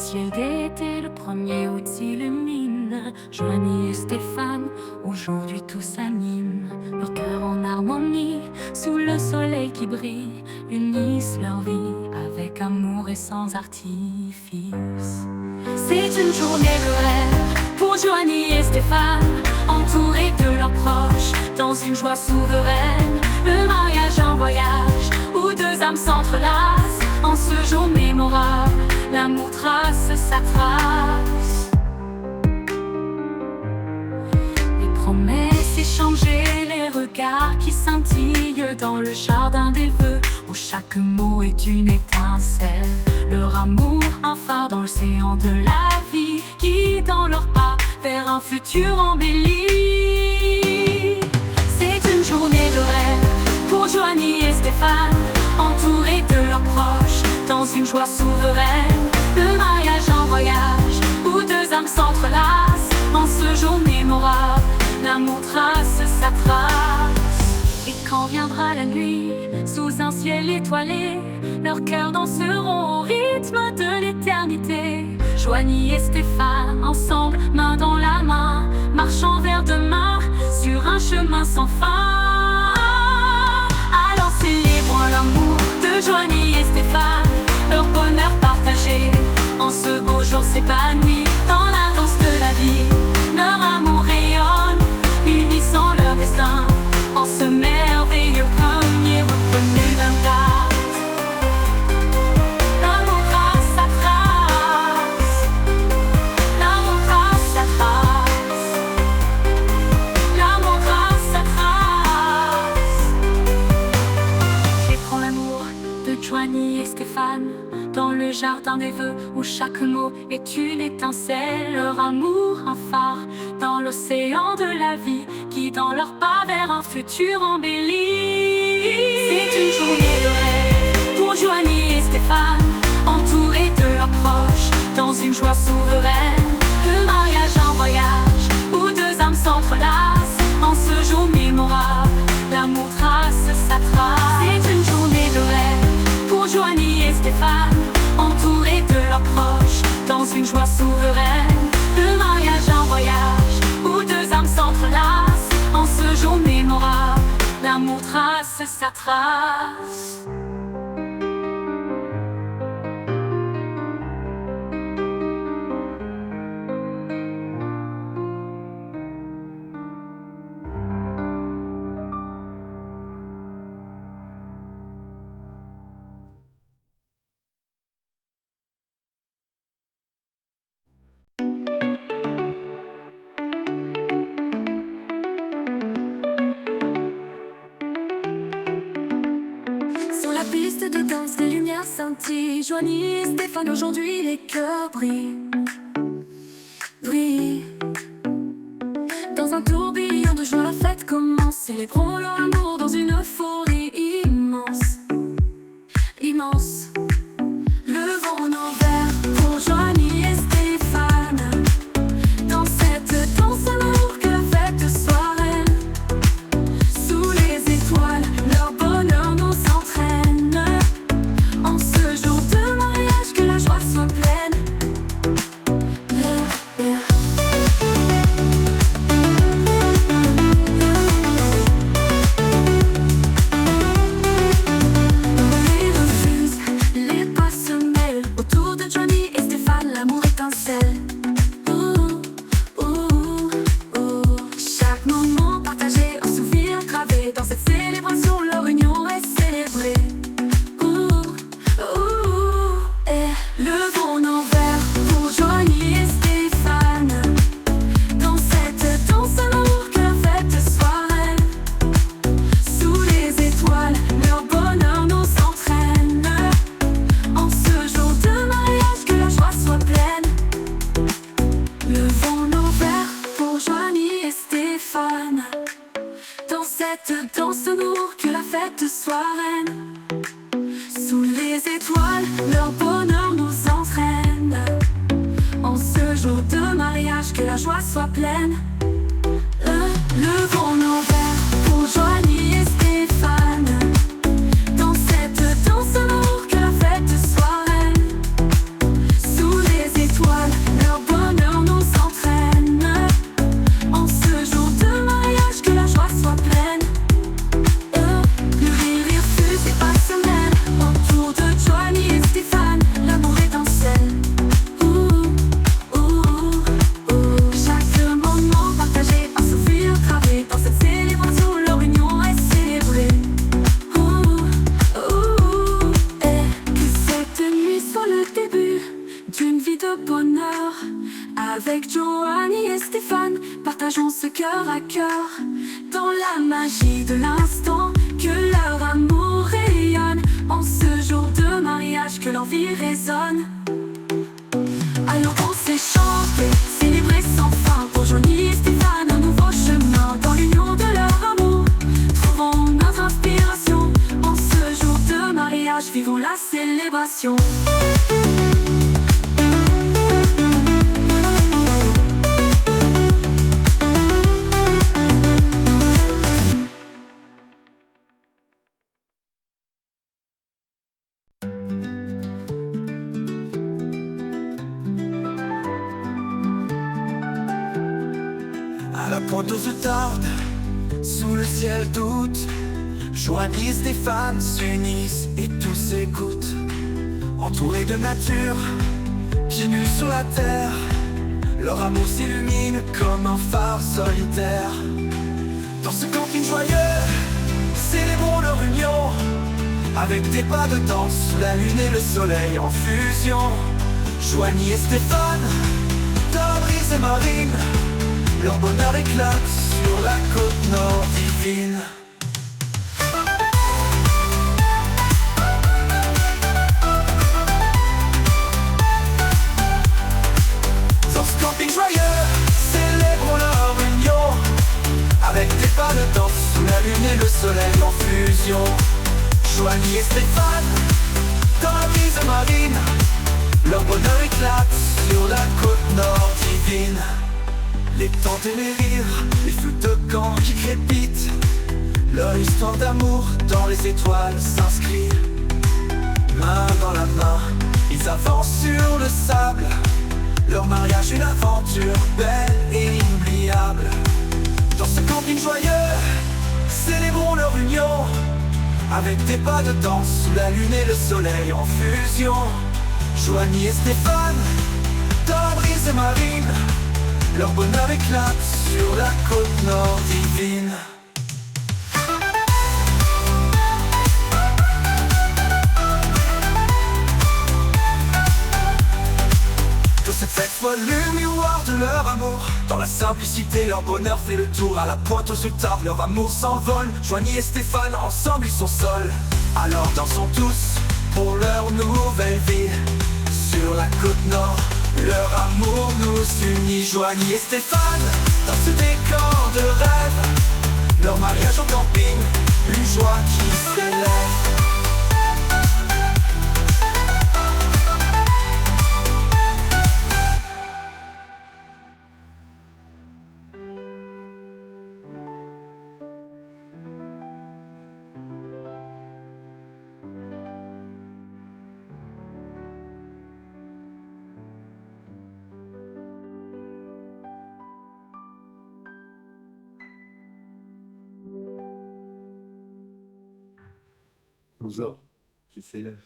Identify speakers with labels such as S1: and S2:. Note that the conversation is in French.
S1: ciel d'été, le 1er août s'illumine. Joanie et Stéphane, aujourd'hui tout s'anime. Leur cœur en harmonie, sous le soleil qui brille, unissent leur vie avec amour et sans artifice. C'est une journée de rêve pour Joanie et Stéphane, entourés de leurs proches, dans une joie souveraine. Le mariage, un voyage où deux âmes s'entrelacent. En ce jour mémorable, l'amour trace sa trace. Les promesses échangées, les regards qui scintillent dans le jardin des vœux, où chaque mot est une étincelle. Leur amour, un phare dans l'océan de la vie, qui dans leurs pas vers un futur embelli. C'est une journée de rêve pour Joanie et Stéphane, entourés de leurs proches, dans une joie souveraine. Le mariage, un voyage où deux âmes s'entrelacent. En ce jour mémorable, l'amour trace sa trace. Et quand viendra la nuit, sous un ciel étoilé, leurs cœurs danseront au rythme de l'éternité. Joanie et Stéphane, ensemble, main dans la main, marchant vers demain, sur un chemin sans fin. Alors célébrons l'amour de Joanie et Stéphane, leur bonheur partagé, en ce beau jour s'épanouit dans la danse de la vie. Leur amour rayonne, unissant leur destin, en ce merveilleux premier revenu d'un date. L'amour trace sa trace, l'amour trace sa trace, l'amour trace sa trace. Et prends l'amour de Joanie et Stéphane, dans le jardin des vœux, où chaque mot est une étincelle. Leur amour, un phare dans l'océan de la vie, qui dans leurs pas vers un futur embelli. C'est une journée de rêve pour Joanie et Stéphane, entourés de leurs proches, dans une joie souveraine. Le mariage, un voyage où deux âmes s'entrelacent. En ce jour mémorable, l'amour trace sa trace. C'est une journée de rêve pour Joanie et Stéphane, entourés de leurs proches, dans une joie souveraine. Le mariage, un voyage où deux âmes s'entrelacent. En ce jour mémorable, l'amour trace sa trace.
S2: Piste de danse, des lumières scintillent. Joanie et Stéphane, aujourd'hui les cœurs brillent, brillent. Dans un tourbillon de joie, la fête commence. Célébrons leur amour dans une euphorie immense, immense. Levons nos verres pour Joanie et Stéphane, dans cette danse amour, que la fête soit reine. Sous les étoiles, leur bonheur nous entraîne. En ce jour de mariage, que la joie soit pleine. Les refuse, les pas se mêlent. Autour de Joanie et Stéphane, l'amour étincelle. Ouh, ouh, ouh. Chaque moment partagé, un souvenir gravé. Dans cette célébration, leur union est célébrée. Levons nos verres pour Joanie et Stéphane, dans cette danse amour, que la fête soit reine. Sous les étoiles, leur bonheur nous entraîne. En ce jour de mariage, que la joie soit pleine. Levons nos verres pour Joanie et Stéphane, dans cette danse amour, que la fête soit reine. Sous les étoiles, leur bonheur nous entraîne. En ce jour de mariage, que la joie soit pleine. Levons nos verres pour Joanie et Stéphane, dans cette danse amour, que la fête soit reine. Sous les Avec Joanie et Stéphane, partageons ce cœur à cœur. Dans la magie de l'instant, que leur amour rayonne. En ce jour de mariage, que leur vie résonne. Alors dansez, chantez, célébrez sans fin. Pour Joanie et Stéphane, un nouveau chemin. Dans l'union de leur amour, trouvons notre inspiration. En ce jour de mariage, vivons la célébration.
S3: À la pointe aux tarde, sous le ciel d'août, Joanie et Stéphane s'unissent et tous s'écoutent. Entourés de nature, pieds nus sur la terre, leur amour s'illumine comme un phare solitaire. Dans ce camping joyeux, célébrons leur union, avec des pas de danse sous la lune et le soleil en fusion. Joanie et Stéphane, Fabrice et Marine, leur bonheur éclate sur la côte nord divine. Dans ce camping joyeux, célébrons leur union, avec des pas de danse sous la lune et le soleil en fusion. Joanie et Stéphane, dans la brise marine, leur bonheur éclate sur la côte nord divine. Les tentes et les rires, les flûtes de camp qui crépitent, leur histoire d'amour dans les étoiles s'inscrit. Main dans la main, ils avancent sur le sable, leur mariage une aventure belle et inoubliable. Dans ce camping joyeux, célébrons leur union, avec des pas de danse sous la lune et le soleil en fusion. Joanie et Stéphane, Fabrice et Marine, leur bonheur éclate sur la côte nord divine. Que cette fête soit le miroir de leur amour. Dans la simplicité, leur bonheur fait le tour. À la pointe aux tard, leur amour s'envole. Joanie et Stéphane, ensemble ils sont seuls. Alors dansons tous pour leur nouvelle vie. Sur la côte nord, leur amour nous unit. Joanie et Stéphane, dans ce décor de rêve, leur mariage au camping, une joie qui s'élève. Bonjour, je s'élève.